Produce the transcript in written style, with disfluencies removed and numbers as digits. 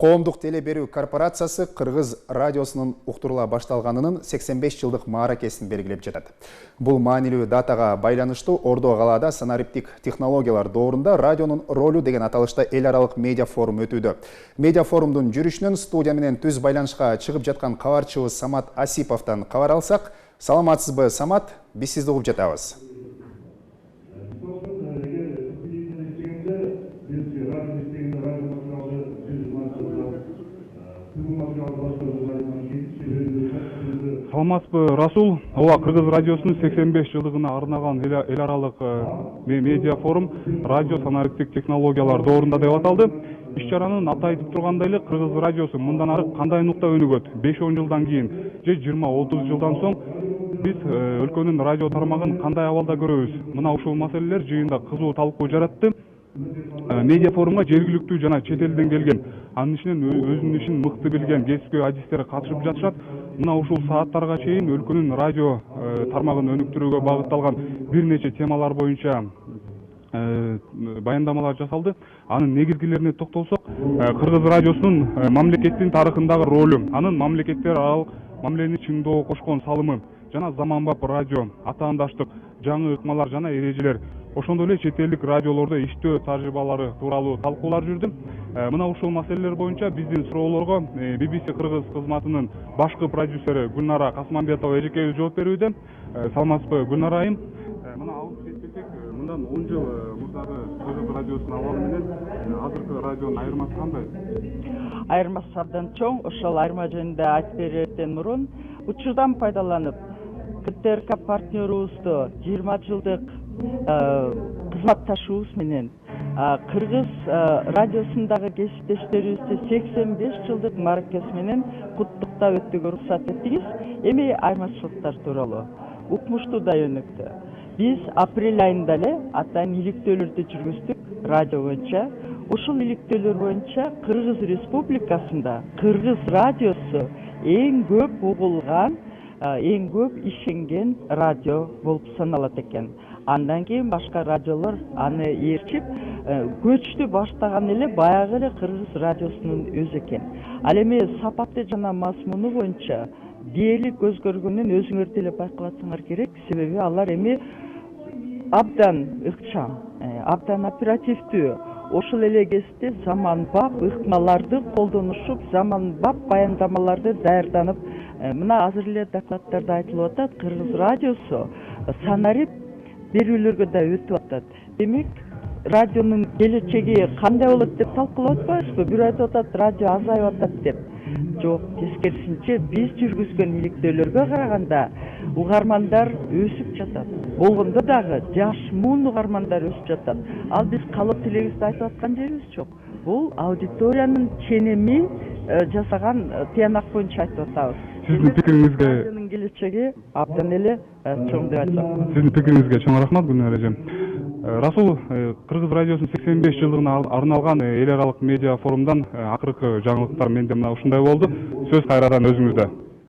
Коомдук теле берүү корпорациясы Кыргыз радиосунун уктурула башталганынын 85 жылдык мааракесин белгилеп жатат. Бул маанилүү датага байланыштуу Ордо калаада санариптик технологиялар доорунда радионун ролу деген аталышта эл аралык медиа форум өтүүдө. Медиа форумдун жүрүшүнөн студия менен түз байланышка чыгып жаткан кабарчыбыз Самат Асиповдон кабар алсак. Саламатсызбы, Самат? Биз сизди угуп жатабыз. Саламатсызбы, Расул. Ооба, Кыргыз радиосунун 85 жылдыгына арнаган эл аралык медиа форум радио санариптик технологиялар доорунда деп аталды. Иш-чаранын аты айтып тургандай эле Кыргыз радиосу мындан ары кандай нукта өнүгөт? 5-10 жылдан кийин же 20-30 жылдан соң биз өлкөнүн радио тармагын кандай абалда көрөбүз? Мына ушул маселелер жыйында кызуу талкуу жаратты. Медиа форумга жергиликтүү жана чет элден келген, анын ичинен өзүнүн ишин мыкты билген кесипкөй адистер катышып жатышат. Мына ушул сааттарга чейин өлкөнүн радио тармагын өнүктүрүүгө багытталган бир нече темалар боюнча баяндамалар жасалды. Анын негизгилерине токтолсок, Кыргыз радиосунун мамлекеттин тарыхындагы ролу, анын мамлекеттер аралык мамилени чыңдоого кошкон салымы жана заманбап радио, атаандаштык, жаңы ыкмалар жана эрежелер, ошондой эле чет элдик радиолордо иштөө тажрыйбалары тууралуу талкуулар жүрдү. Мына ушул маселелер боюнча биздин суроолорго BBC Кыргыз кызматынын башкы продюсери Гүлнара Касманбетова эжекебиз жооп берүүдө. Саламатсызбы, Гүлнара айым? Мына алып кетсек, мындан 10 жыл мурдагы Кыргыз радиосунун абалы менен азыркы радионун айырмасы кандай? Айырмасы абдан чоң. Ошол айырма жөнүндө айтып берүүдөн мурун учурдан пайдаланып КТРК партнерубузду 20 жылдык кызматташуубуз менен Кыргыз радиосундагы кесиптештерибизди 85 жылдык мааракеси менен куттуктап өтүүгө уруксат эттиңиз. Эми айырмачылыктар тууралуу укмуштуу да өнүктү. Биз апрель айында эле атайын иликтөөлөрдү жүргүздүк радио боюнча. Ушул иликтөөлөр боюнча Кыргыз Республикасында Кыргыз радиосу эң көп угулган, эң көп ишенген радио болуп саналат экен. Андан кийин башка радиолор аны ээрчип, көчтү баштаган эле баягы эле Кыргыз радиосунун өзү экен. Ал эми сапаты жана мазмуну боюнча дээрлик өзгөргөнүн өзүңөр деле байкап керек, себеби алар эми абдан ыкчам, абдан оперативдүү. Ошол эле кезде заманбап ыкмаларды колдонушуп, заманбап баяндамаларды даярданып, мына азыр эле докладдарда айтылып атат, Кыргыз радиосу санарип берүүлөргө да өтүп атат. Демек, радионун келечеги кандай болот деп талкуулап атпайбызбы? Бир айтып атат, радио азайып атат деп. Жок, тескерисинче биз жүргүзгөн иликтөөлөргө караганда угармандар өсүп жатат. Болгондо дагы жаш муун угармандар өсүп жатат. Ал биз калып тилегибизди айтып аткан жерибиз жок. Бул аудиториянын ченеми жасаган тыянак боюнча айтып атабыз. Сиздин пикириңизге радионун келечеги абдан эле чоң деп айтсак. Сиздин пикириңизге чоң рахмат, Гүлнара эжем. Расул, Кыргыз радиосунун 85 жылдыгына арналган эл аралык медиа форумдан акыркы жаңылыктар менде мына ушундай болду. Сөз кайрадан өзүңүздө.